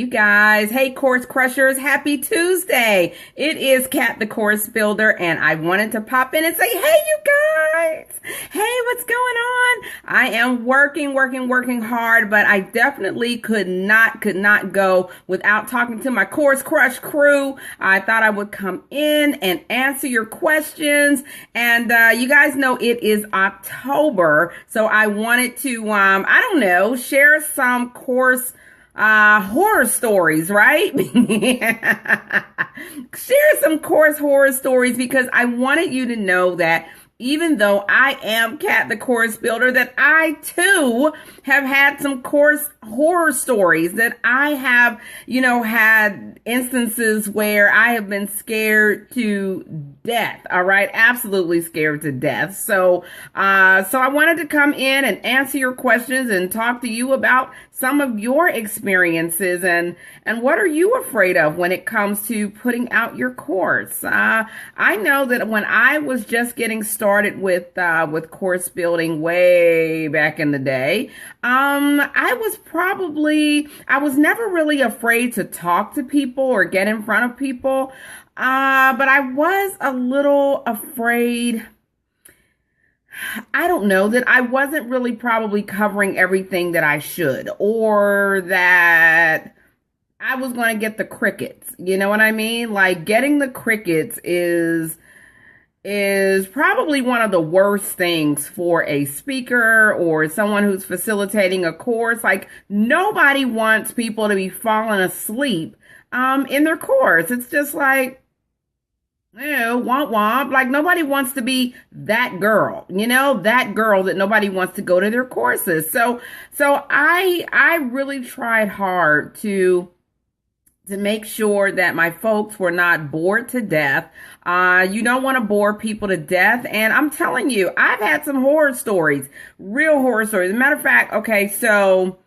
you guys. Hey, Course Crushers, happy Tuesday. It is Kat, the Course Builder, and I wanted to pop in and say, hey, you guys. Hey, what's going on? I am working hard, but I definitely could not go without talking to my Course Crush crew. I thought I would come in and answer your questions. And you guys know it is October, so I wanted to, I don't know, share some course horror stories, right? Share some course horror stories because I wanted you to know that even though I am Kat, the Course Builder, that I too have had some course horror stories, that I have, had instances where I have been scared to death. All right. Absolutely scared to death. So I wanted to come in and answer your questions and talk to you about some of your experiences and what are you afraid of when it comes to putting out your course. I know that when I was just getting started with course building way back in the day, I was never really afraid to talk to people or get in front of people. But I was a little afraid. I don't know, that I wasn't really probably covering everything that I should, or that I was going to get the crickets. You know what I mean? Like, getting the crickets is probably one of the worst things for a speaker or someone who's facilitating a course. Like, nobody wants people to be falling asleep in their course. It's just like, womp womp. Like, nobody wants to be that girl, that girl that nobody wants to go to their courses. So I really tried hard to make sure that my folks were not bored to death. You don't want to bore people to death. And I'm telling you, I've had some horror stories, real horror stories. As a matter of fact, okay, so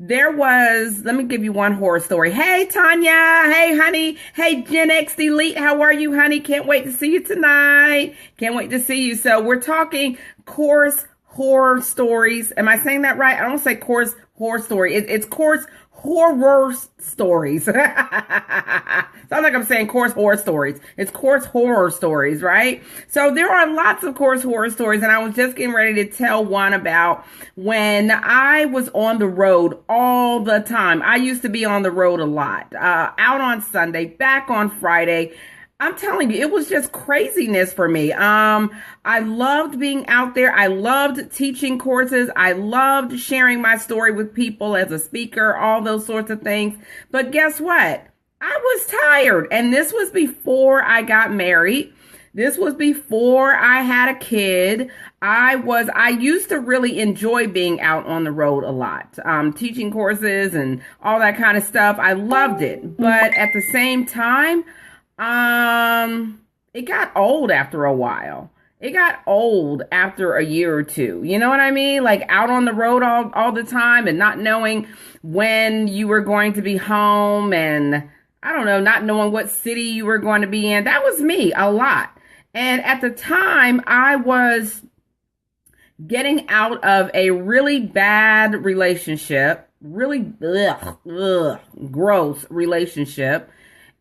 let me give you one horror story. Hey, Tanya. Hey, honey. Hey, Gen X Elite. How are you, honey? Can't wait to see you tonight. Can't wait to see you. So we're talking course horror stories. Am I saying that right? I don't say course horror story. It's course horror stories. Sounds like I'm saying course horror stories. It's course horror stories, right? So there are lots of course horror stories, and I was just getting ready to tell one about when I was on the road all the time. I used to be on the road a lot, out on Sunday, back on Friday. I'm telling you, it was just craziness for me. I loved being out there. I loved teaching courses. I loved sharing my story with people as a speaker, all those sorts of things. But guess what? I was tired. And this was before I got married. This was before I had a kid. I used to really enjoy being out on the road a lot, teaching courses and all that kind of stuff. I loved it. But at the same time, it got old after a while. It got old after a year or two. You know what I mean? Like, out on the road all the time and not knowing when you were going to be home, and I don't know, not knowing what city you were going to be in. That was me a lot. And at the time, I was getting out of a really bad relationship, really gross relationship.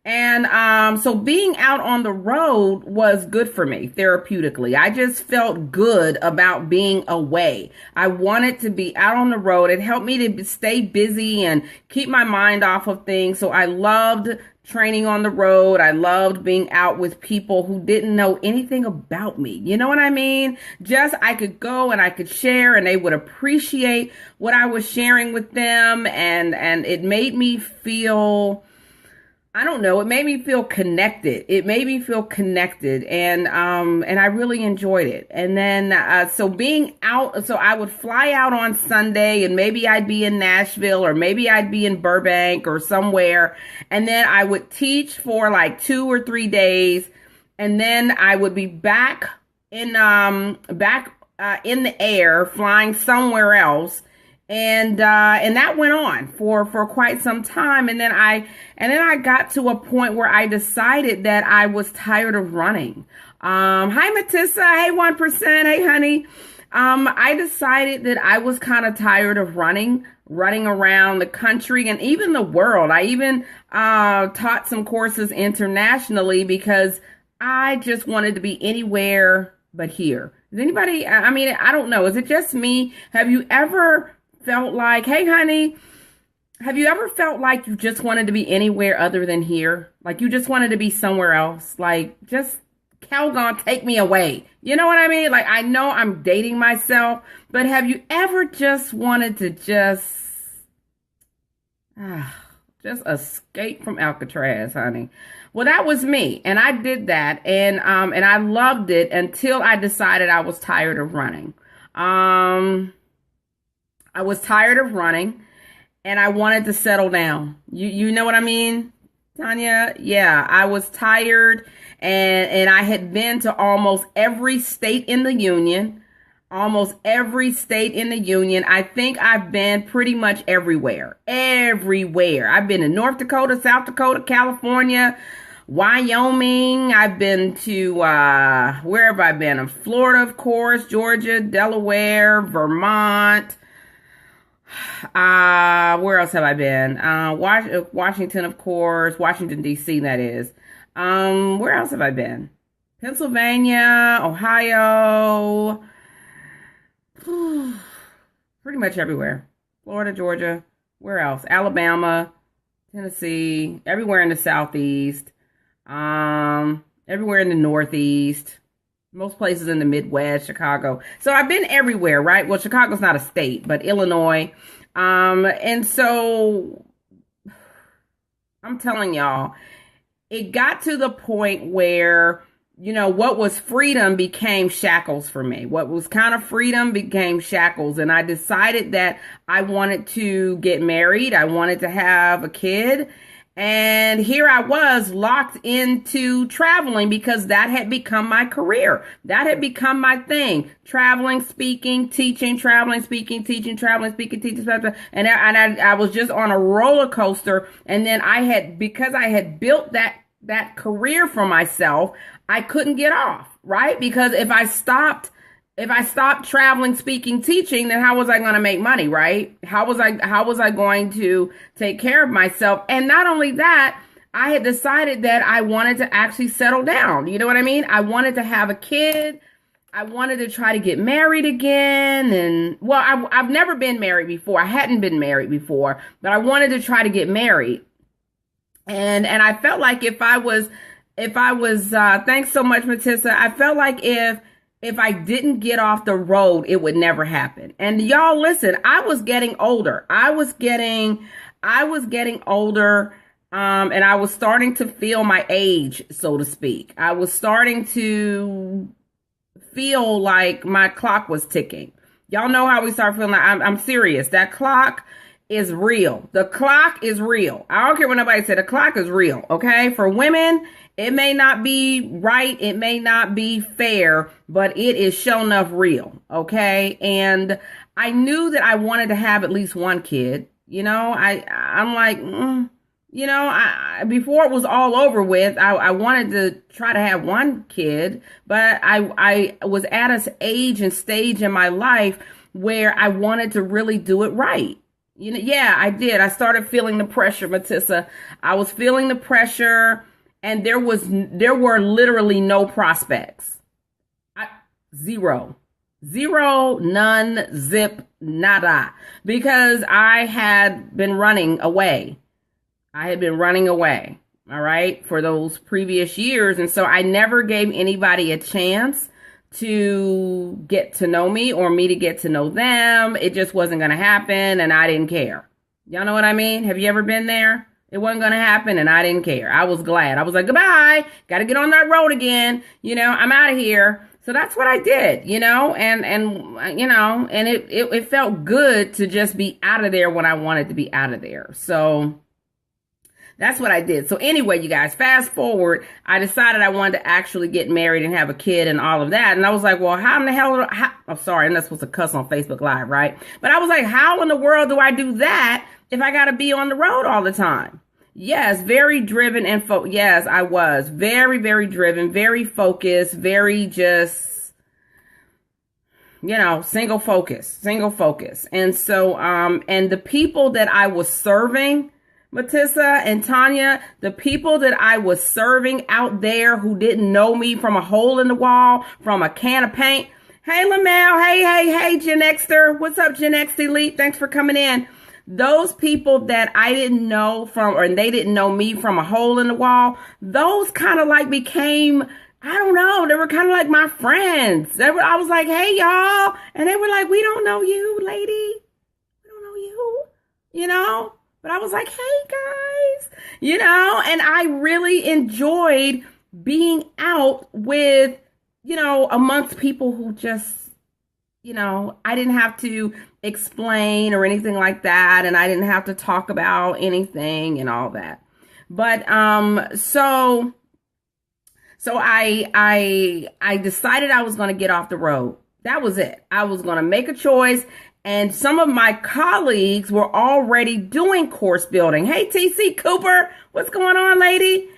And so being out on the road was good for me therapeutically. I just felt good about being away. I wanted to be out on the road. It helped me to stay busy and keep my mind off of things. So I loved training on the road. I loved being out with people who didn't know anything about me. You know what I mean? Just, I could go and I could share, and they would appreciate what I was sharing with them. And it made me feel, I don't know, it made me feel connected. And I really enjoyed it. And then, so being out, so I would fly out on Sunday, and maybe I'd be in Nashville, or maybe I'd be in Burbank or somewhere. And then I would teach for like 2 or 3 days. And then I would be back in the air, flying somewhere else. And that went on for quite some time. And then I got to a point where I decided that I was tired of running. Hi, Matissa. Hey, 1%. Hey, honey. I decided that I was kind of tired of running around the country and even the world. I even taught some courses internationally because I just wanted to be anywhere but here. Is anybody, I mean, I don't know. Is it just me? Have you ever felt like, hey, honey, have you ever felt like you just wanted to be anywhere other than here? Like you just wanted to be somewhere else? Like just Calgon, take me away. You know what I mean? Like I know I'm dating myself, but have you ever just wanted to just escape from Alcatraz, honey? Well, that was me, and I did that, and I loved it until I decided I was tired of running. I was tired of running, and I wanted to settle down. You know what I mean, Tanya? Yeah, I was tired, and I had been to almost every state in the union. Almost every state in the union. I think I've been pretty much everywhere. Everywhere. I've been in North Dakota, South Dakota, California, Wyoming. I've been to, where have I been? Florida, of course, Georgia, Delaware, Vermont. Where else have I been? Washington, of course, Washington, D.C., that is. Where else have I been? Pennsylvania, Ohio. Pretty much everywhere. Florida, Georgia, where else? Alabama, Tennessee, everywhere in the Southeast, everywhere in the Northeast, most places in the Midwest, Chicago. So I've been everywhere, right? Well, Chicago's not a state, but Illinois. And so I'm telling y'all, it got to the point where what was freedom became shackles for me. What was kind of freedom became shackles. And I decided that I wanted to get married. I wanted to have a kid. And here I was locked into traveling because that had become my career. That had become my thing. Traveling, speaking, teaching, traveling, speaking, teaching, traveling, speaking, teaching. And I was just on a roller coaster. And then because I had built that career for myself, I couldn't get off, right? Because if I stopped traveling, speaking, teaching, then how was I going to make money, right? How was I going to take care of myself? And not only that, I had decided that I wanted to actually settle down. You know what I mean? I wanted to have a kid. I wanted to try to get married again. And well, I've never been married before. I hadn't been married before, but I wanted to try to get married. And I felt like if I was, thanks so much, Matissa. I felt like if I didn't get off the road, it would never happen. And y'all listen, I was getting older. I was getting older. And I was starting to feel my age, so to speak. I was starting to feel like my clock was ticking. Y'all know how we start feeling like I'm serious. That clock is real. The clock is real. I don't care what nobody said. The clock is real. Okay. For women, it may not be right. It may not be fair, but it is sure enough real. Okay. And I knew that I wanted to have at least one kid. I'm like, before it was all over with, I wanted to try to have one kid, but I was at an age and stage in my life where I wanted to really do it right. Yeah, I did. I started feeling the pressure, Matissa. I was feeling the pressure, and there were literally no prospects. Zero, none, zip, nada, because I had been running away. All right, for those previous years. And so I never gave anybody a chance to get to know me or me to get to know them. It just wasn't going to happen, and I didn't care. Y'all know what I mean? Have you ever been there? It wasn't going to happen, and I didn't care. I was glad. I was like, goodbye. Got to get on that road again. I'm out of here. So that's what I did, and it felt good to just be out of there when I wanted to be out of there. So that's what I did. So anyway, you guys, fast forward, I decided I wanted to actually get married and have a kid and all of that. And I was like, well, how in the hell, I'm sorry, I'm not supposed to cuss on Facebook Live, right? But I was like, how in the world do I do that if I got to be on the road all the time? Yes, very driven and yes, I was very, very driven, very focused, very just, single focus. And so, and the people that I was serving, Matissa and Tanya, the people that I was serving out there who didn't know me from a hole in the wall, from a can of paint. Hey, Lamel. Hey, Gen Xter. What's up, Gen X Elite? Thanks for coming in. Those people that I didn't know from, or they didn't know me from a hole in the wall, those kind of like became, I don't know, they were kind of like my friends. I was like, hey, y'all. And they were like, we don't know you, lady. We don't know you, But I was like, hey, guys, and I really enjoyed being out with, amongst people who just, I didn't have to explain or anything like that. And I didn't have to talk about anything and all that. But so I decided I was going to get off the road. That was it. I was going to make a choice. And some of my colleagues were already doing course building. Hey, TC Cooper, what's going on, lady?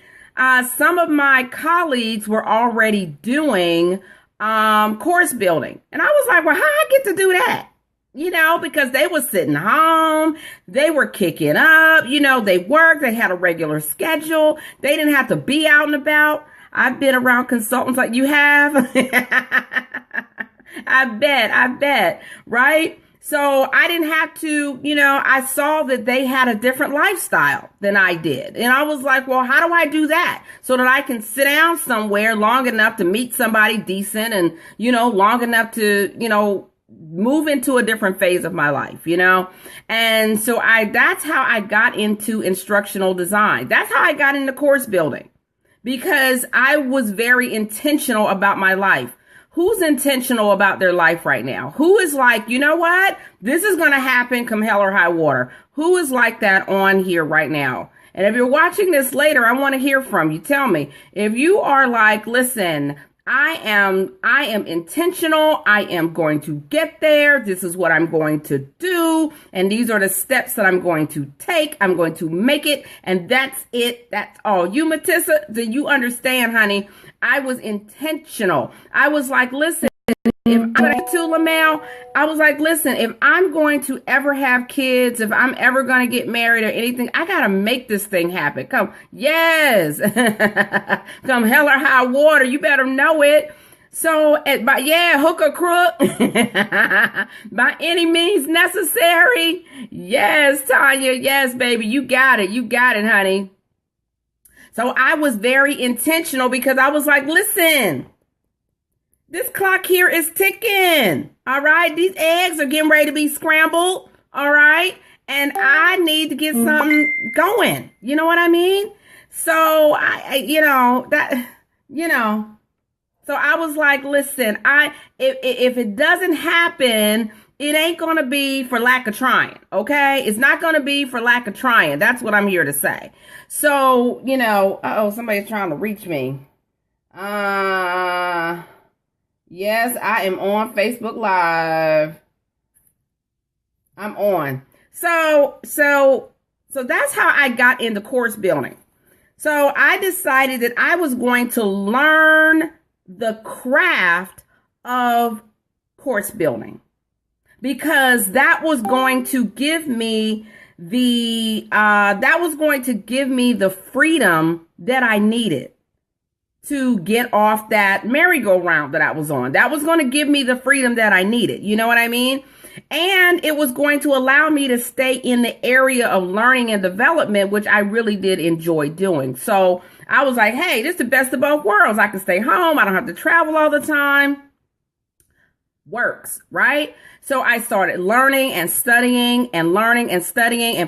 Some of my colleagues were already doing course building. And I was like, well, how I get to do that? Because they were sitting home, they were kicking up, they worked, they had a regular schedule. They didn't have to be out and about. I've been around consultants like you have. I bet. Right? So I didn't have to, I saw that they had a different lifestyle than I did. And I was like, well, how do I do that so that I can sit down somewhere long enough to meet somebody decent and, long enough to, move into a different phase of my life, And so that's how I got into instructional design. That's how I got into course building, because I was very intentional about my life. Who's intentional about their life right now? Who is like, you know what? This is going to happen come hell or high water. Who is like that on here right now? And if you're watching this later, I want to hear from you. Tell me if you are like, listen, I am intentional. I am going to get there. This is what I'm going to do. And these are the steps that I'm going to take. I'm going to make it. And that's it. That's all. You, Matissa, do you understand, honey? I was intentional. I was like, listen, if I'm going to Lamel, I was like, listen, if I'm going to ever have kids, if I'm ever going to get married or anything, I got to make this thing happen. Come, yes. Come hell or high water. You better know it. So, hook or crook, by any means necessary. Yes, Tanya. Yes, baby. You got it. You got it, honey. So I was very intentional because I was like, listen, this clock here is ticking. All right. These eggs are getting ready to be scrambled. All right. And I need to get something going. You know what I mean? So so I was like, listen, if it doesn't happen, it ain't going to be for lack of trying. Okay. It's not going to be for lack of trying. That's what I'm here to say. So, somebody's trying to reach me. Yes, I am on Facebook Live. I'm on. So that's how I got into course building. So I decided that I was going to learn the craft of course building, because that was going to give me the freedom that I needed to get off that merry-go-round that I was on. That was going to give me the freedom that I needed. You know what I mean? And it was going to allow me to stay in the area of learning and development, which I really did enjoy doing. So I was like, hey, this is the best of both worlds. I can stay home. I don't have to travel all the time. Works, right? So I started learning and studying and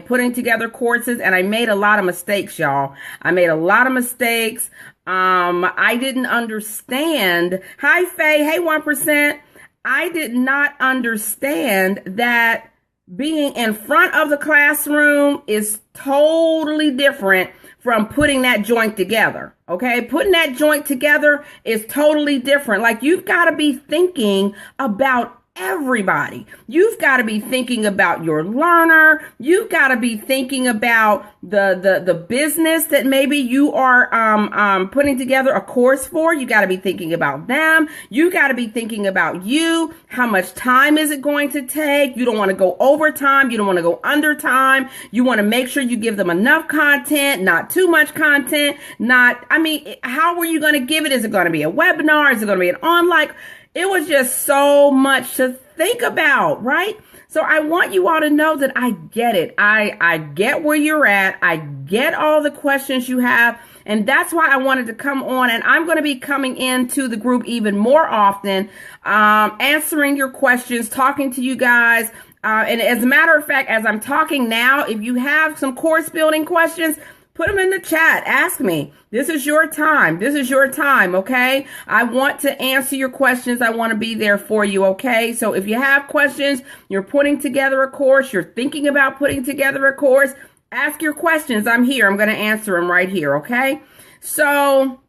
putting together courses. And I made a lot of mistakes, y'all. I made a lot of mistakes. I didn't understand. Hi, Faye. Hey, 1%. I did not understand that being in front of the classroom is totally different from putting that joint together. Okay. Putting that joint together is totally different. Like, you've got to be thinking about everybody. You've got to be thinking about your learner. You've got to be thinking about the business that maybe you are putting together a course for. You got to be thinking about them. You got to be thinking about you. How much time is it going to take? You don't want to go over time. You don't want to go under time. You want to make sure you give them enough content, not too much content. How are you going to give it? Is it going to be a webinar? Is it going to be an online? It was just so much to think about, right? So I want you all to know that I get it. I get where you're at. I get all the questions you have. And that's why I wanted to come on. And I'm going to be coming into the group even more often, answering your questions, talking to you guys. And as a matter of fact, as I'm talking now, if you have some course building questions, put them in the chat. Ask me. This is your time. This is your time, okay? I want to answer your questions. I want to be there for you, okay? So if you have questions, you're putting together a course, you're thinking about putting together a course, ask your questions. I'm here. I'm going to answer them right here, okay? So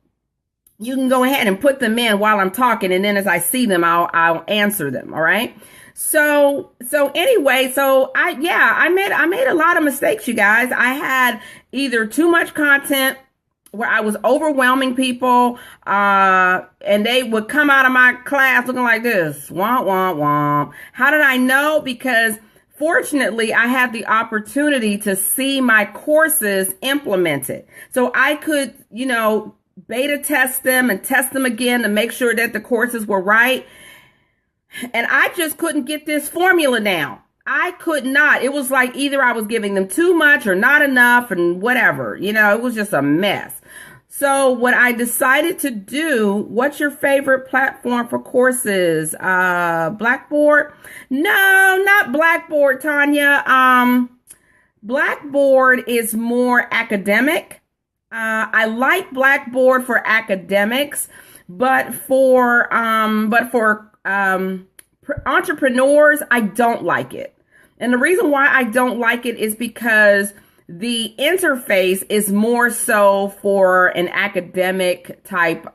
you can go ahead and put them in while I'm talking, and then as I see them, I'll answer them, all right? So anyway, I made a lot of mistakes, you guys. I had either too much content where I was overwhelming people, and they would come out of my class looking like this, womp, womp, womp. How did I know? Because fortunately, I had the opportunity to see my courses implemented. So I could, beta test them and test them again to make sure that the courses were right. And I just couldn't get this formula down. I could not. It was like either I was giving them too much or not enough and whatever. It was just a mess. So what I decided to do, what's your favorite platform for courses? Blackboard? No, not Blackboard, Tanya. Blackboard is more academic. I like Blackboard for academics, but for entrepreneurs, I don't like it. And the reason why I don't like it is because the interface is more so for an academic type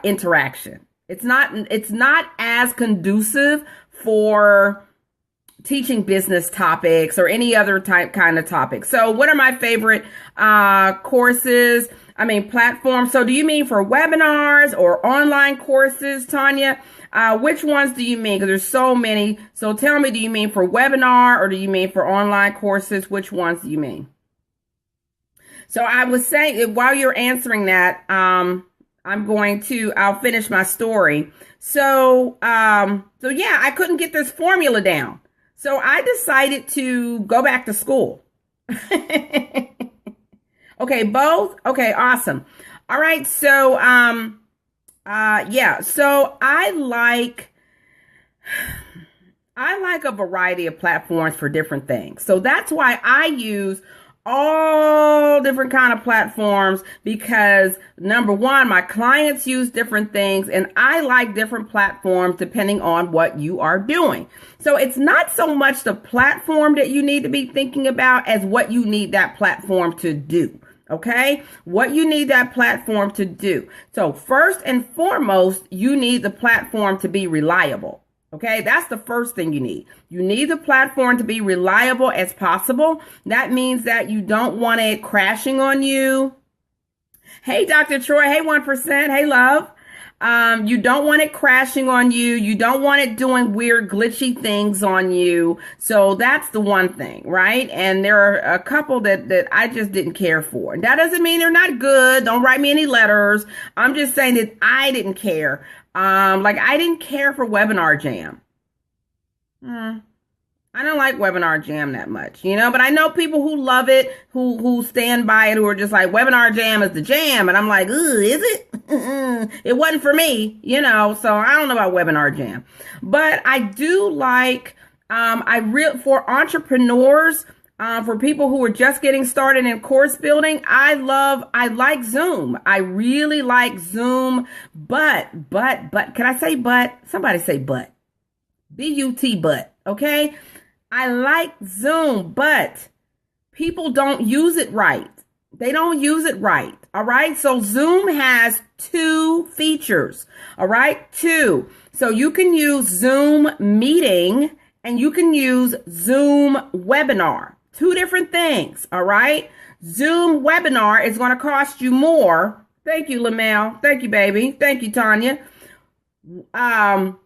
interaction. It's not as conducive for teaching business topics or any other kind of topic. So what are my favorite platforms? So do you mean for webinars or online courses, Tanya? Which ones do you mean? Because there's so many. So tell me, do you mean for webinar or do you mean for online courses? Which ones do you mean? So I was saying, while you're answering that, I'll finish my story. So yeah, I couldn't get this formula down. So I decided to go back to school. Okay, both? Okay, awesome. All right, so so I like a variety of platforms for different things. So that's why I use all different kind of platforms, because number one, my clients use different things and I like different platforms depending on what you are doing. So it's not so much the platform that you need to be thinking about as what you need that platform to do. Okay, what you need that platform to do. So first and foremost, you need the platform to be reliable. Okay, that's the first thing you need. You need the platform to be reliable as possible. That means that you don't want it crashing on you. Hey, Dr. Troy. Hey, 1%. Hey, love. You don't want it crashing on you. You don't want it doing weird, glitchy things on you. So that's the one thing, right? And there are a couple that I just didn't care for. And that doesn't mean they're not good. Don't write me any letters. I'm just saying that I didn't care. I didn't care for Webinar Jam. I don't like Webinar Jam that much, but I know people who love it, who stand by it, who are just like, Webinar Jam is the jam. And I'm like, is it? It wasn't for me, so I don't know about Webinar Jam. But I do like, for entrepreneurs, for people who are just getting started in course building, I like Zoom. I really like Zoom, but, can I say but? Somebody say but. B-U-T, but, okay? I like Zoom, but people don't use it right. They don't use it right. All right. So Zoom has two features. All right. Two. So you can use Zoom meeting and you can use Zoom webinar. Two different things. All right. Zoom webinar is going to cost you more. Thank you, Lamel. Thank you, baby. Thank you, Tanya. Zoom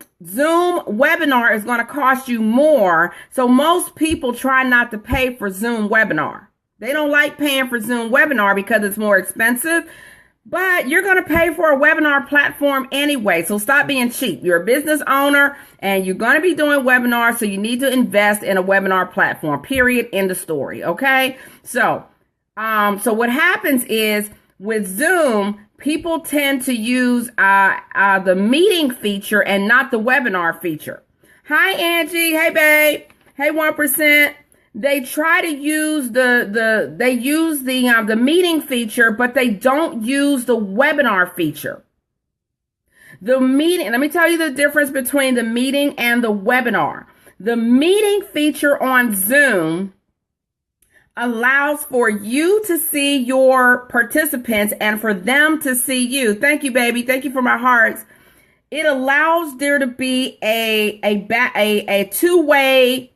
webinar is going to cost you more. So most people try not to pay for Zoom webinar. They don't like paying for Zoom webinar because it's more expensive, but you're going to pay for a webinar platform anyway. So stop being cheap. You're a business owner and you're going to be doing webinars. So you need to invest in a webinar platform, period. End of story. Okay. So what happens is with Zoom, people tend to use the meeting feature and not the webinar feature. Hi, Angie. Hey, babe. Hey, 1%. They try to use the meeting feature, but they don't use the webinar feature. The meeting, let me tell you the difference between the meeting and the webinar. The meeting feature on Zoom allows for you to see your participants and for them to see you. Thank you, baby. Thank you for my hearts. It allows there to be a two-way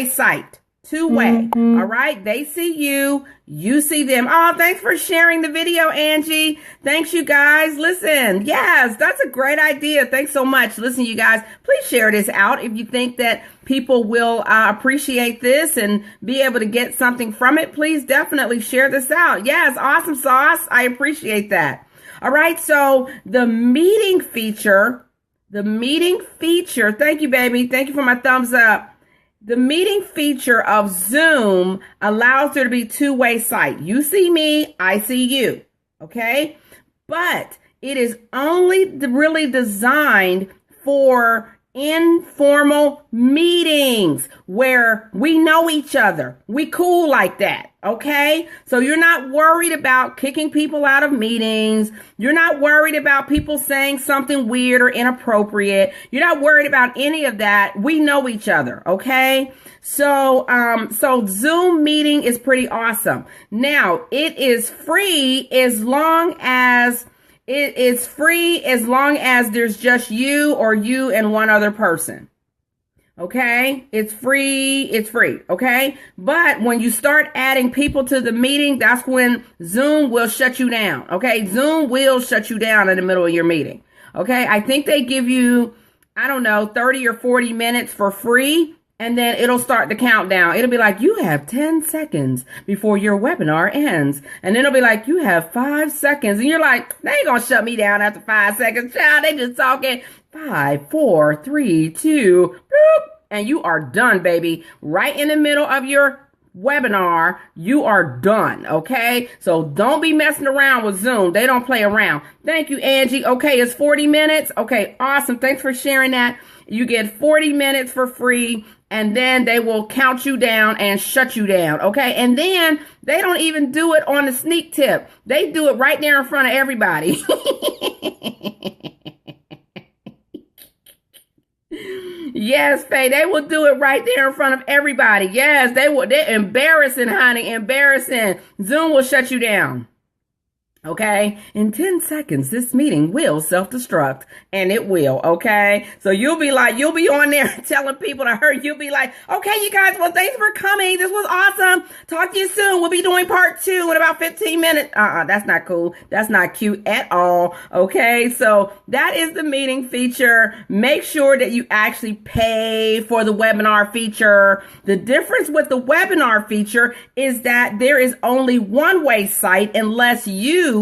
site. Two-way. All right. They see you. You see them. Oh, thanks for sharing the video, Angie. Thanks, you guys. Listen. Yes, that's a great idea. Thanks so much. Listen, you guys, please share this out if you think that people will appreciate this and be able to get something from it. Please definitely share this out. Yes. Awesome sauce. I appreciate that. All right. So the meeting feature, thank you, baby. Thank you for my thumbs up. The meeting feature of Zoom allows there to be two-way site. You see me, I see you. Okay. But it is only really designed for informal meetings where we know each other. We cool like that. Okay. So you're not worried about kicking people out of meetings. You're not worried about people saying something weird or inappropriate. You're not worried about any of that. We know each other. Okay. So Zoom meeting is pretty awesome. Now it is free as long as there's just you or you and one other person. Okay. It's free. Okay. But when you start adding people to the meeting, that's when Zoom will shut you down. Okay. Zoom will shut you down in the middle of your meeting. Okay. I think they give you, 30 or 40 minutes for free. And then it'll start the countdown. It'll be like, you have 10 seconds before your webinar ends. And then it'll be like, you have 5 seconds. And you're like, they ain't gonna shut me down after 5 seconds. Child, they just talking 5, 4, 3, 2, boop. And you are done, baby. Right in the middle of your webinar, you are done. Okay. So don't be messing around with Zoom. They don't play around. Thank you, Angie. Okay. It's 40 minutes. Okay. Awesome. Thanks for sharing that. You get 40 minutes for free. And then they will count you down and shut you down. Okay. And then they don't even do it on the sneak tip. They do it right there in front of everybody. Yes, Faye, they will do it right there in front of everybody. Yes, they will. They're embarrassing, honey. Embarrassing. Zoom will shut you down. Okay. In 10 seconds, this meeting will self-destruct, and it will. Okay. So you'll be on there telling people to hurry. You'll be like, okay, you guys, well, thanks for coming. This was awesome. Talk to you soon. We'll be doing part 2 in about 15 minutes. That's not cool. That's not cute at all. Okay. So that is the meeting feature. Make sure that you actually pay for the webinar feature. The difference with the webinar feature is that there is only one-way site unless you,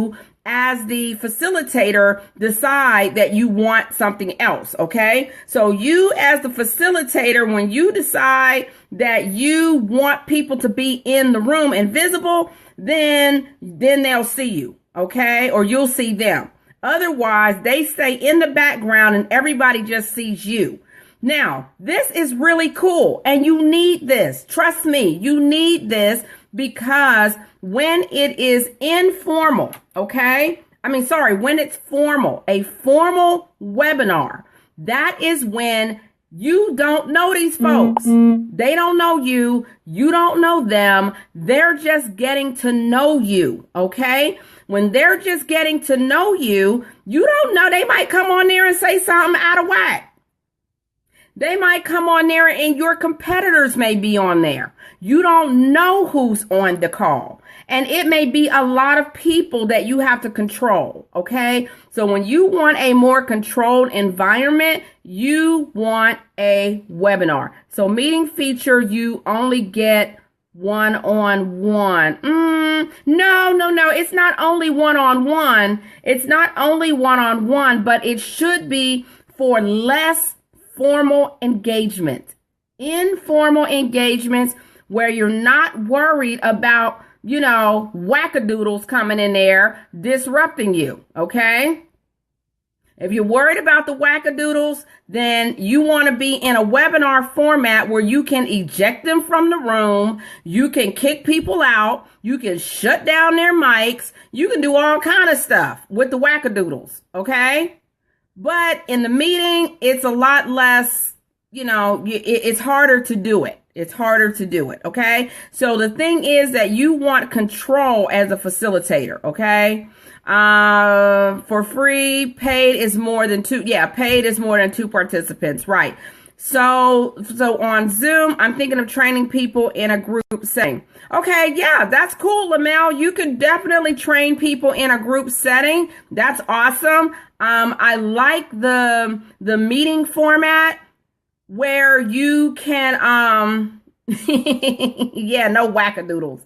as the facilitator, decide that you want something else. Okay. So you, as the facilitator, when you decide that you want people to be in the room and visible, then they'll see you. Okay. Or you'll see them. Otherwise, they stay in the background and everybody just sees you. Now, this is really cool and you need this. Trust me, you need this because when it is informal, when it's formal, a formal webinar, that is when You don't know these folks. They don't know you. You don't know them. They're just getting to know you. Okay. When they're just getting to know you, you don't know. They might come on there and say something out of whack. They might come on there and your competitors may be on there. You don't know who's on the call. And it may be a lot of people that you have to control. Okay. So when you want a more controlled environment, you want a webinar. So meeting feature, you only get one-on-one. No. It's not only one-on-one. It's not only one-on-one, but it should be for less formal engagement, informal engagements where you're not worried about, wackadoodles coming in there disrupting you. Okay. If you're worried about the wackadoodles, then you want to be in a webinar format where you can eject them from the room. You can kick people out. You can shut down their mics. You can do all kind of stuff with the wackadoodles. Okay. But in the meeting, it's a lot less, it's harder to do it. It's harder to do it. Okay. So the thing is that you want control as a facilitator. Okay. For free, paid is more than two. Yeah. Paid is more than 2 participants. Right. So on Zoom, I'm thinking of training people in a group setting. Okay. Yeah, that's cool, Lamel. You could definitely train people in a group setting. That's awesome. I like the meeting format where you can, yeah, no wackadoodles.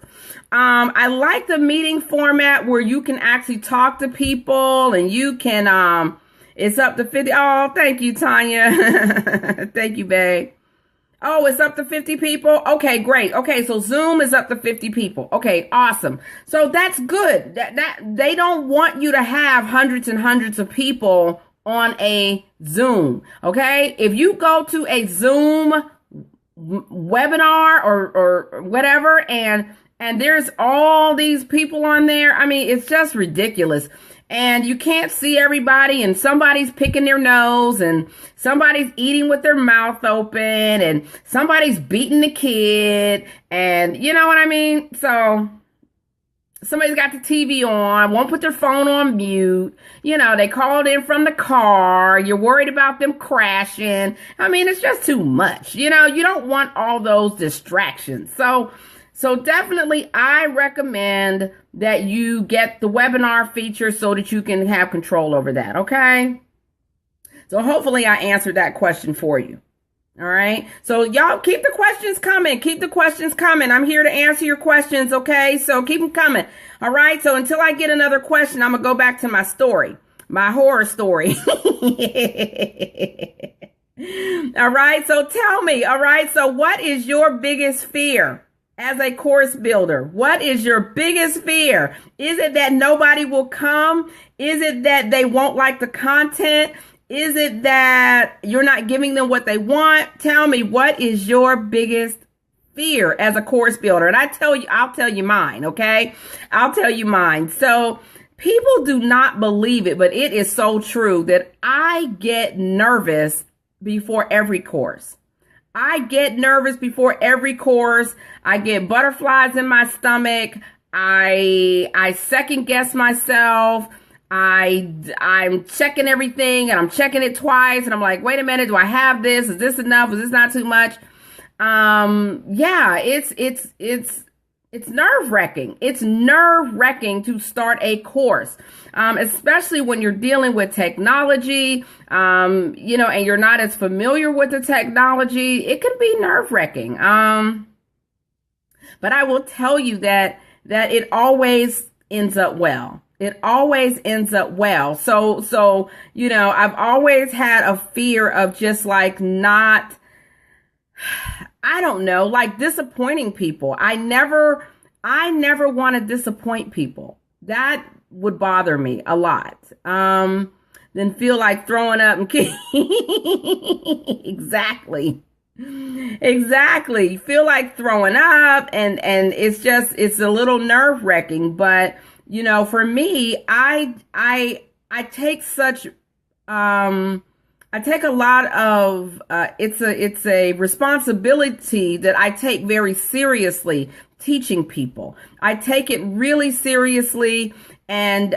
I like the meeting format where you can actually talk to people and you can, it's up to 50. Oh, thank you, Tanya. Thank you, babe. Oh, it's up to 50 people. Okay, great. Okay, so Zoom is up to 50 people. Okay, awesome. So that's good. That they don't want you to have hundreds and hundreds of people on a Zoom. Okay, if you go to a Zoom webinar or whatever, and there's all these people on there, I mean, it's just ridiculous. And you can't see everybody, and somebody's picking their nose, and somebody's eating with their mouth open, and somebody's beating the kid, and you know what I mean? So somebody's got the TV on, won't put their phone on mute. They called in from the car. You're worried about them crashing. I mean, it's just too much. You don't want all those distractions. So definitely, I recommend that you get the webinar feature so that you can have control over that. Okay. So hopefully I answered that question for you. All right. So y'all keep the questions coming. Keep the questions coming. I'm here to answer your questions. Okay. So keep them coming. All right. So until I get another question, I'm going to go back to my story, my horror story. All right. So tell me. All right. So what is your biggest fear? As a course builder, what is your biggest fear? Is it that nobody will come? Is it that they won't like the content? Is it that you're not giving them what they want? Tell me, what is your biggest fear as a course builder? And I'll tell you mine, okay? I'll tell you mine. So people do not believe it, but it is so true that I get nervous before every course. I get nervous before every course. I get butterflies in my stomach. I second guess myself. I'm checking everything and I'm checking it twice and I'm like, wait a minute, do I have this? Is this enough? Is this not too much? Yeah, it's nerve-wracking. It's nerve-wracking to start a course, especially when you're dealing with technology, and you're not as familiar with the technology. It can be nerve-wracking. But I will tell you that it always ends up well. It always ends up well. So, I've always had a fear of just like not, I don't know, like disappointing people. I never want to disappoint people. That would bother me a lot. Then feel like throwing up and exactly. You feel like throwing up and it's a little nerve wracking. But, for me, I take such I take a lot of it's a responsibility that I take very seriously, teaching people. I take it really seriously, and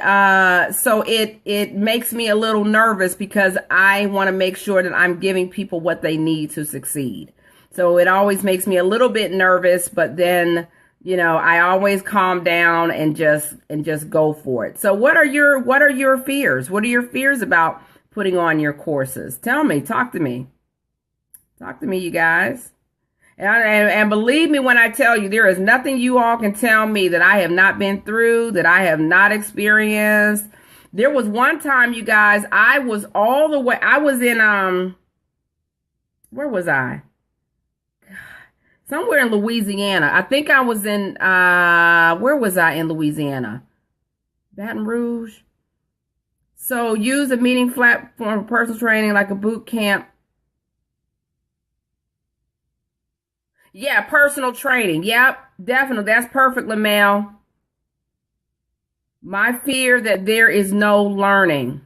so it makes me a little nervous because I want to make sure that I'm giving people what they need to succeed. So it always makes me a little bit nervous, but then I always calm down and just go for it. So what are your fears? What are your fears about putting on your courses? Tell me, talk to me, you guys. And believe me when I tell you, there is nothing you all can tell me that I have not been through, that I have not experienced. There was one time, you guys, I was in, where was I? Somewhere in Louisiana. I think I was in, where was I in Louisiana? Baton Rouge. So use a meeting platform for personal training like a boot camp. Yeah, personal training. Yep, definitely. That's perfect, Lamel. My fear that there is no learning.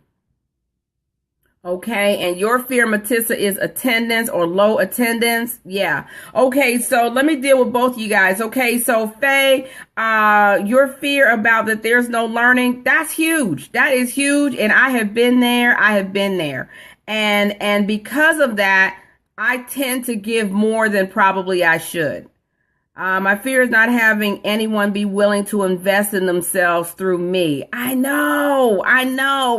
Okay, and your fear, Matissa, is attendance or low attendance. Yeah. Okay, so let me deal with both of you guys. Okay, so Faye, your fear about that there's no learning, that's huge. That is huge, and I have been there. And because of that, I tend to give more than probably I should. My fear is not having anyone be willing to invest in themselves through me. I know,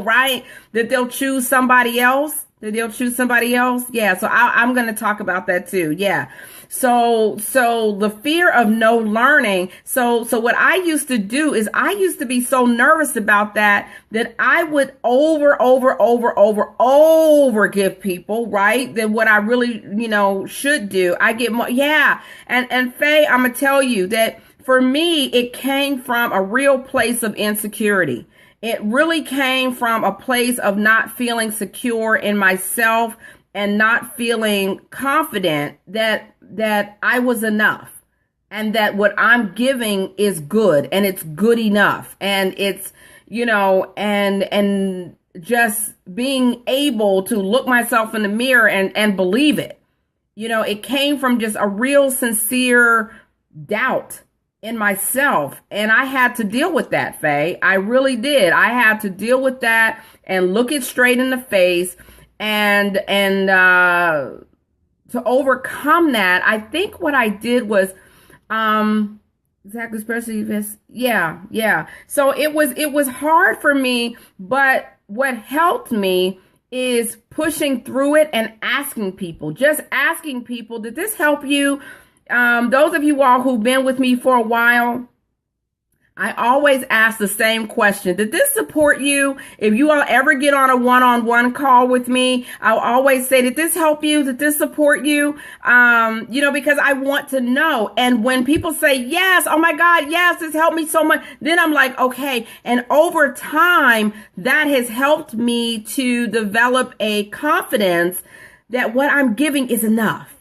right? That they'll choose somebody else. Yeah. So I'm going to talk about that too. Yeah. So the fear of no learning. So what I used to do is I used to be so nervous about that I would over give people, right? Than what I really, should do. I get more. Yeah. And Faye, I'm going to tell you that for me, it came from a real place of insecurity. It really came from a place of not feeling secure in myself and not feeling confident that I was enough and that what I'm giving is good and it's good enough. And it's, and just being able to look myself in the mirror and believe it. It came from just a real sincere doubt in myself. And I had to deal with that, Faye. I really did. I had to deal with that and look it straight in the face and to overcome that. I think what I did was, exactly, especially this. Yeah. So it was hard for me, but what helped me is pushing through it and asking people, did this help you? Those of you all who've been with me for a while, I always ask the same question. Did this support you? If you all ever get on a one-on-one call with me, I'll always say, did this help you? Did this support you? Because I want to know. And when people say, yes, oh my God, yes, this helped me so much, then I'm like, okay. And over time, that has helped me to develop a confidence that what I'm giving is enough,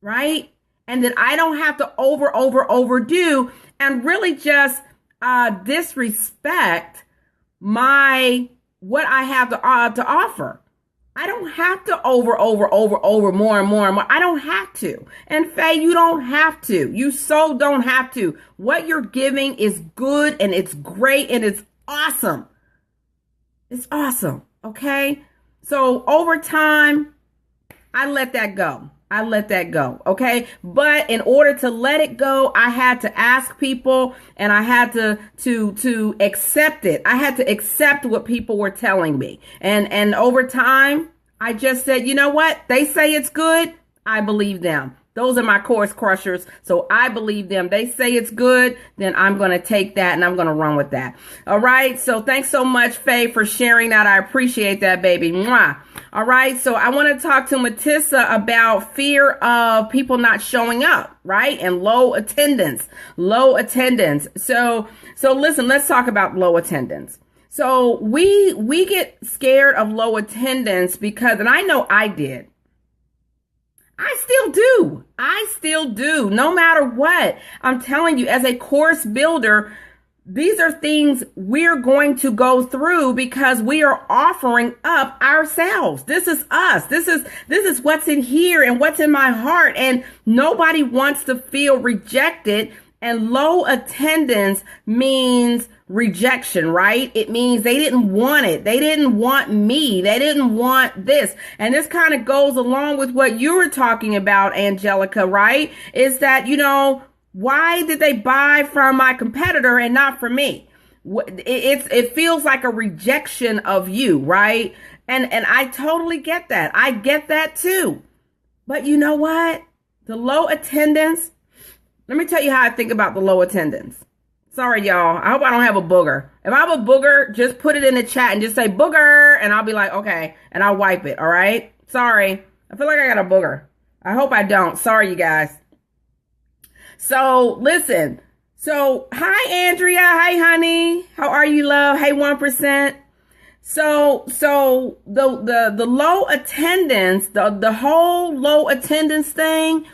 right? And that I don't have to overdo and really just disrespect what I have to offer. I don't have to over more and more. I don't have to. And Faye, you don't have to. You so don't have to. What you're giving is good and it's great and it's awesome. It's awesome. Okay. So over time, I let that go. Okay. But in order to let it go, I had to ask people and I had to accept it. I had to accept what people were telling me. And over time, I just said, you know what? They say it's good. I believe them. Those are my course crushers. So I believe them. They say it's good. Then I'm going to take that and I'm going to run with that. All right. So thanks so much, Faye, for sharing that. I appreciate that, baby. Mwah. All right. So I want to talk to Matissa about fear of people not showing up, right? And low attendance. So listen, let's talk about low attendance. So we get scared of low attendance because, and I know I did. I still do. No matter what. I'm telling you, as a course builder, these are things we're going to go through because we are offering up ourselves. This is us. This is what's in here and what's in my heart. And nobody wants to feel rejected. And low attendance means rejection, right? It means they didn't want it. They didn't want me. They didn't want this. And this kind of goes along with what you were talking about, Angelica, right? Is that, why did they buy from my competitor and not from me? It feels like a rejection of you, right? And I totally get that. I get that too. But you know what? The low attendance, let me tell you how I think about the low attendance. Sorry, y'all. I hope I don't have a booger. If I have a booger, just put it in the chat and just say booger, and I'll be like, okay, and I'll wipe it, all right? Sorry. I feel like I got a booger. I hope I don't. Sorry, you guys. So, listen. So, hi, Andrea. Hi, honey. How are you, love? Hey, 1%. So the low attendance, the whole low attendance thing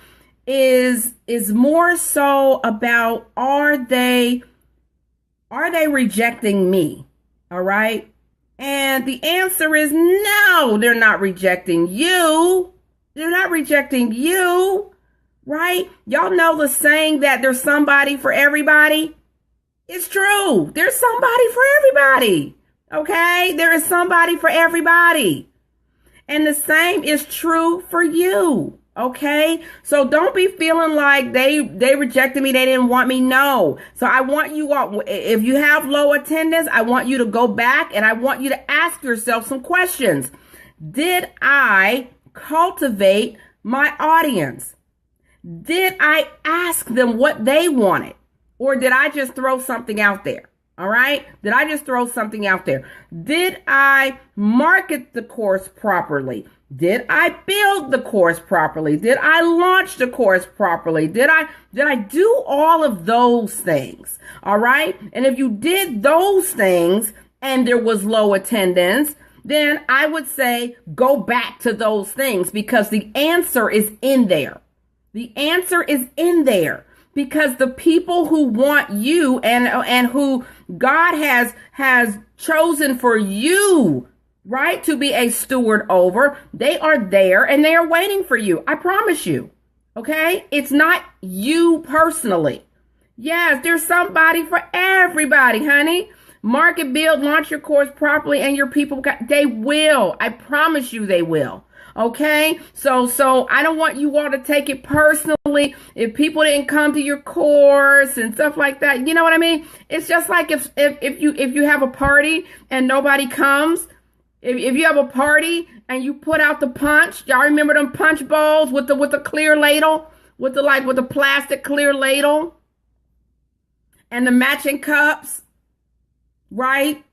is more so about are they rejecting me? All right? And the answer is no, they're not rejecting you. They're not rejecting you, right? Y'all know the saying that there's somebody for everybody? It's true. There's somebody for everybody. Okay? There is somebody for everybody. And the same is true for you. Okay, so don't be feeling like they rejected me. They didn't want me. No. So I want you all, if you have low attendance, I want you to go back and I want you to ask yourself some questions. Did I cultivate my audience? Did I ask them what they wanted? Or did I just throw something out there? All right. Did I just throw something out there? Did I market the course properly? Did I build the course properly? Did I launch the course properly? Did I do all of those things? All right. And if you did those things and there was low attendance, then I would say go back to those things because the answer is in there. The answer is in there because the people who want you and who God has chosen for you, right, to be a steward over, they are there and they are waiting for you. I promise you. Okay? It's not you personally. Yes, there's somebody for everybody, honey. Market, build, launch your course properly and your people, they will. I promise you they will. Okay? So I don't want you all to take it personally if people didn't come to your course and stuff like that. You know what I mean? It's just like if you have a party and nobody comes. If you have a party and you put out the punch, y'all remember them punch bowls with the clear ladle, with the plastic clear ladle and the matching cups, right?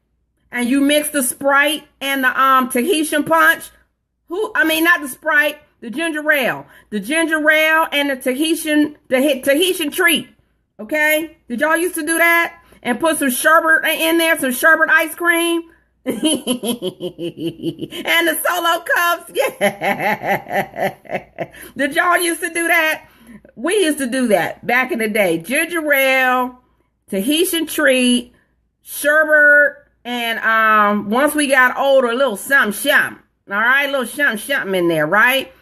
And you mix the Sprite and the Tahitian punch. Not the Sprite, the ginger ale and the Tahitian treat. Okay? Did y'all used to do that? And put some sherbet in there, some sherbet ice cream? And the solo cups, yeah. Did y'all used to do that? We used to do that back in the day. Ginger ale, Tahitian treat, sherbet, and once we got older, a little something. All right, a little something in there, right?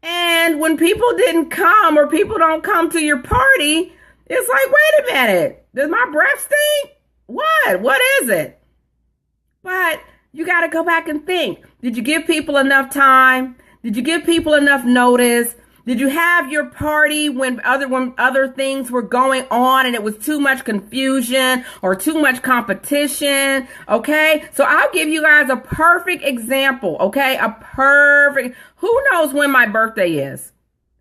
And when people didn't come or people don't come to your party, it's like, wait a minute, does my breath stink? What is it? But you got to go back and think. Did you give people enough time? Did you give people enough notice? Did you have your party when other things were going on and it was too much confusion or too much competition? Okay. So I'll give you guys a perfect example. Okay. Who knows when my birthday is?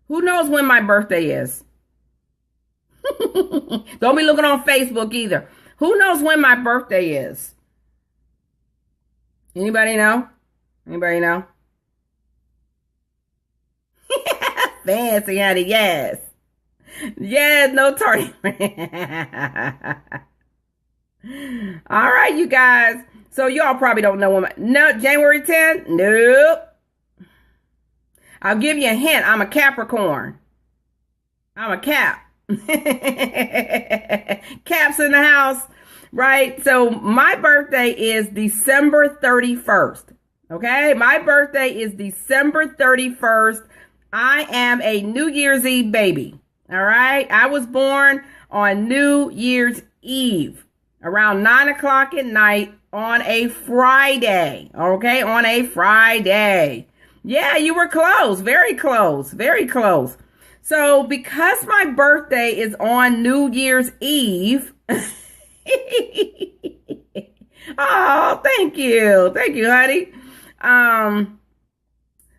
Who knows when my birthday is? Don't be looking on Facebook either. Who knows when my birthday is? Anybody know? Anybody know? Fancy, honey. Yes. Yes, no tardy. All right, you guys. So y'all probably don't know when no, January 10th? Nope. I'll give you a hint. I'm a Capricorn. I'm a Cap. Caps in the house. right? So my birthday is December 31st. Okay, my birthday is December 31st. I am a New Year's Eve baby. All right, I was born on New Year's Eve around 9 o'clock at night on a Friday. Okay, on a Friday. Yeah, you were close, very close, very close. So because my birthday is on New Year's Eve, oh, thank you. Thank you, honey.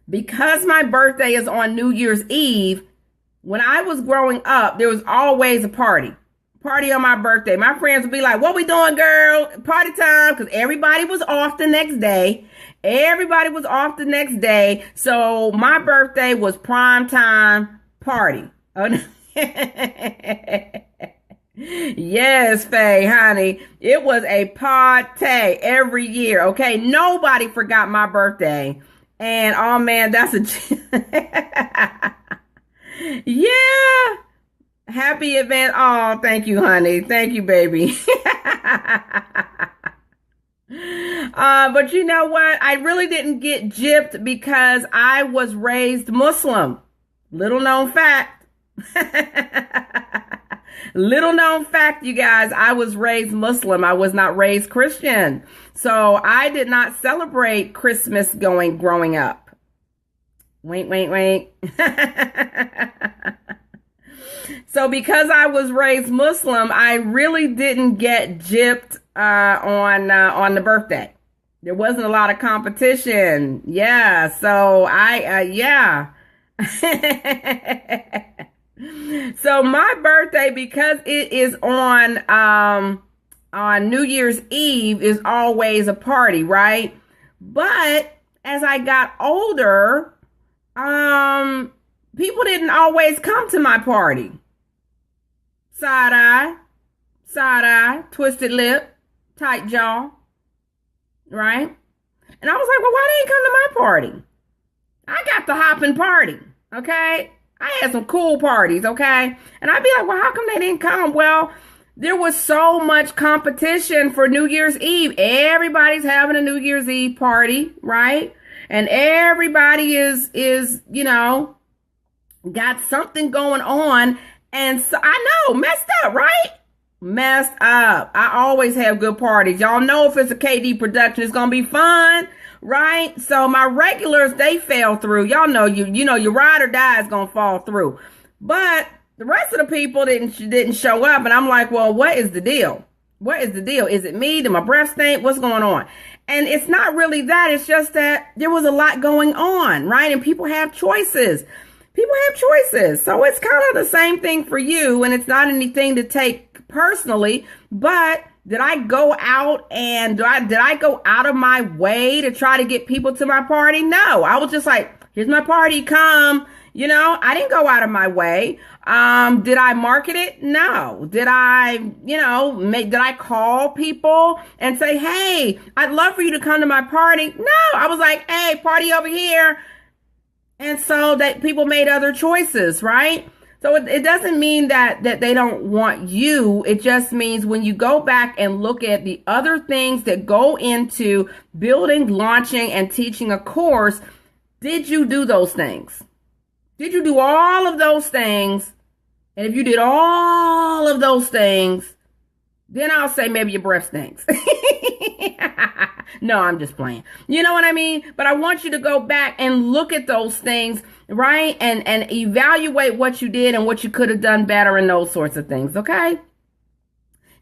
Because my birthday is on New Year's Eve, when I was growing up, there was always a party on my birthday. My friends would be like, what we doing, girl? Party time. Because everybody was off the next day. So my birthday was prime time party. Oh, no. Yes, Faye, honey. It was a party every year. Okay. Nobody forgot my birthday. And oh man, that's a yeah. Happy event. Oh, thank you, honey. Thank you, baby. But you know what? I really didn't get gypped because I was raised Muslim. Little known fact. Little known fact, you guys, I was raised Muslim. I was not raised Christian. So I did not celebrate Christmas growing up. Wink, wink, wink. So because I was raised Muslim, I really didn't get gypped on the birthday. There wasn't a lot of competition. Yeah, so yeah. So my birthday, because it is on New Year's Eve, is always a party, right? But as I got older, people didn't always come to my party. Side eye, twisted lip, tight jaw, right? And I was like, well, why they ain't come to my party? I got the hopping party, okay? I had some cool parties, okay? And I'd be like, well, how come they didn't come? Well, there was so much competition for New Year's Eve. Everybody's having a New Year's Eve party, right? And everybody is, got something going on. And so I know, messed up, right? Messed up. I always have good parties. Y'all know if it's a KD production, it's going to be fun, right? So my regulars, they fell through. Y'all know, your ride or die is going to fall through. But the rest of the people didn't show up. And I'm like, well, what is the deal? What is the deal? Is it me? Did my breath stink? What's going on? And it's not really that. It's just that there was a lot going on, right? And people have choices. So it's kind of the same thing for you. And it's not anything to take personally. But did I go out and did I go out of my way to try to get people to my party? No, I was just like, here's my party, come. I didn't go out of my way. Did I market it? No. Did I, did I call people and say, hey, I'd love for you to come to my party? No, I was like, hey, party over here. And so that people made other choices, right? So it doesn't mean that they don't want you. It just means when you go back and look at the other things that go into building, launching, and teaching a course, did you do those things? Did you do all of those things? And if you did all of those things, then I'll say maybe your breath stinks. No, I'm just playing. You know what I mean? But I want you to go back and look at those things, right? And evaluate what you did and what you could have done better and those sorts of things, okay?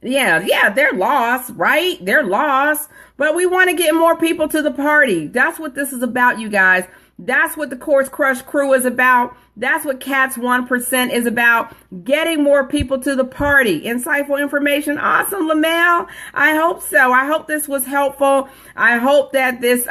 Yeah, they're lost, right? They're lost. But we want to get more people to the party. That's what this is about, you guys. That's what the Course Crush crew is about. That's what Cats 1% is about. Getting more people to the party. Insightful information. Awesome, Lamel. I hope so. I hope this was helpful. I hope that this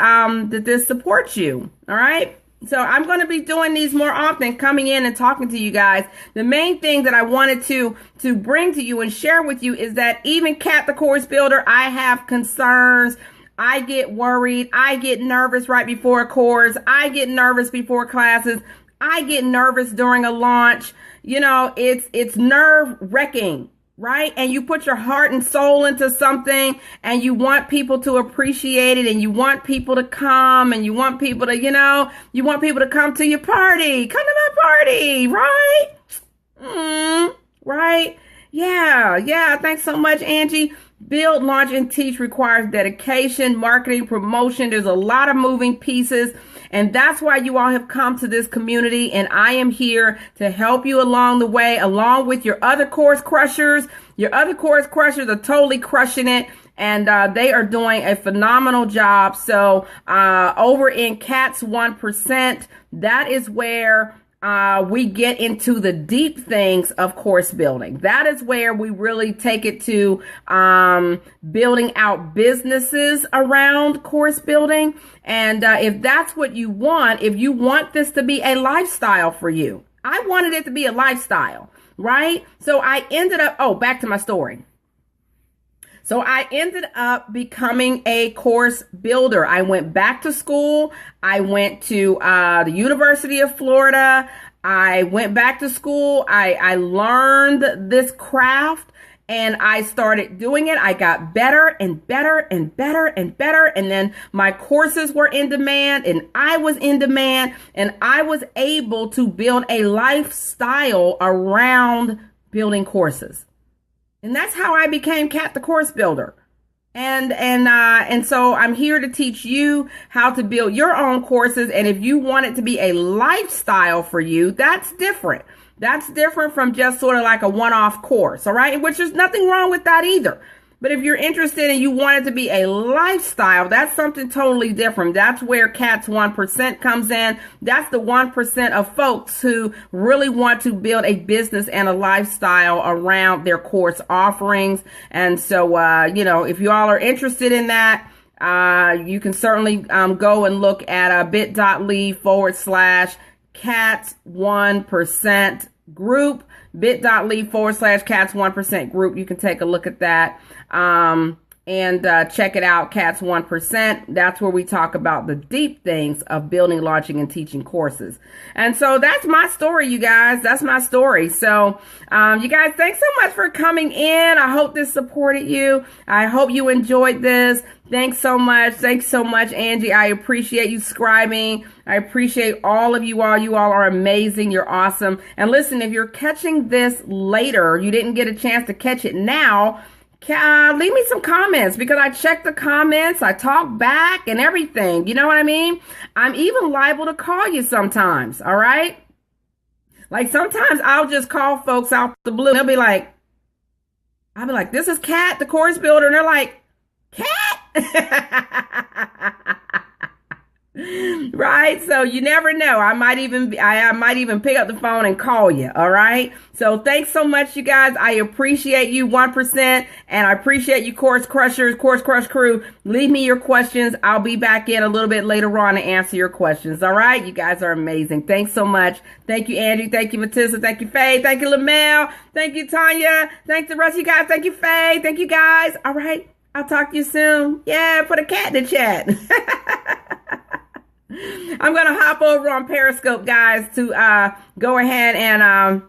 supports you. All right. So I'm going to be doing these more often, coming in and talking to you guys. The main thing that I wanted to bring to you and share with you is that even Cat the Course Builder, I have concerns. I get worried. I get nervous right before a course. I get nervous before classes. I get nervous during a launch. It's nerve wracking, right? And you put your heart and soul into something and you want people to appreciate it and you want people to come and you want people to, you want people to come to your party. Come to my party, right? Right? Yeah. Thanks so much, Angie. Build, launch, and teach requires dedication, marketing, promotion. There's a lot of moving pieces. And that's why you all have come to this community. And I am here to help you along the way, along with your other course crushers. Your other course crushers are totally crushing it. And they are doing a phenomenal job. So over in Cats 1%, that is where we get into the deep things of course building. That is where we really take it to building out businesses around course building. And if that's what you want, if you want this to be a lifestyle for you, I wanted it to be a lifestyle, right? So I ended up, back to my story. So I ended up becoming a course builder. I went back to school. I went to the University of Florida. I went back to school. I learned this craft and I started doing it. I got better and better and better and better. And then my courses were in demand and I was in demand and I was able to build a lifestyle around building courses. And that's how I became Kat the Course Builder. And so I'm here to teach you how to build your own courses. And if you want it to be a lifestyle for you, that's different. That's different from just sort of like a one-off course. All right. Which is nothing wrong with that either. But if you're interested and you want it to be a lifestyle, that's something totally different. That's where Cats 1% comes in. That's the 1% of folks who really want to build a business and a lifestyle around their course offerings. And so, if you all are interested in that, you can certainly go and look at bit.ly/Cats 1% group. bit.ly/Cats 1% group. You can take a look at that and check it out. Cats 1%. That's where we talk about the deep things of building, launching, and teaching courses. And so that's my story, you guys. That's my story. So you guys, thanks so much for coming in. I hope this supported you. I hope you enjoyed this. Thanks so much. Thanks so much, Angie. I appreciate you subscribing. I appreciate all of you all. You all are amazing. You're awesome. And listen, if you're catching this later, you didn't get a chance to catch it now, leave me some comments because I check the comments. I talk back and everything. You know what I mean? I'm even liable to call you sometimes. All right. Like sometimes I'll just call folks out the blue. I'll be like, this is Kat, the Course Builder. And they're like, Kat? Right? So you never know. I might even pick up the phone and call you. All right. So thanks so much, you guys. I appreciate you 1%. And I appreciate you Course Crushers, Course Crush crew. Leave me your questions. I'll be back in a little bit later on to answer your questions. All right. You guys are amazing. Thanks so much. Thank you, Andrew. Thank you, Matissa. Thank you, Faye. Thank you, Lamel. Thank you, Tanya. Thanks the rest of you guys. Thank you, Faye. Thank you, guys. All right. I'll talk to you soon. Yeah. Put a cat in the chat. I'm going to hop over on Periscope, guys, to go ahead and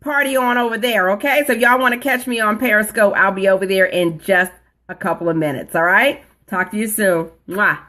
party on over there, okay? So if y'all want to catch me on Periscope, I'll be over there in just a couple of minutes, all right? Talk to you soon. Mwah.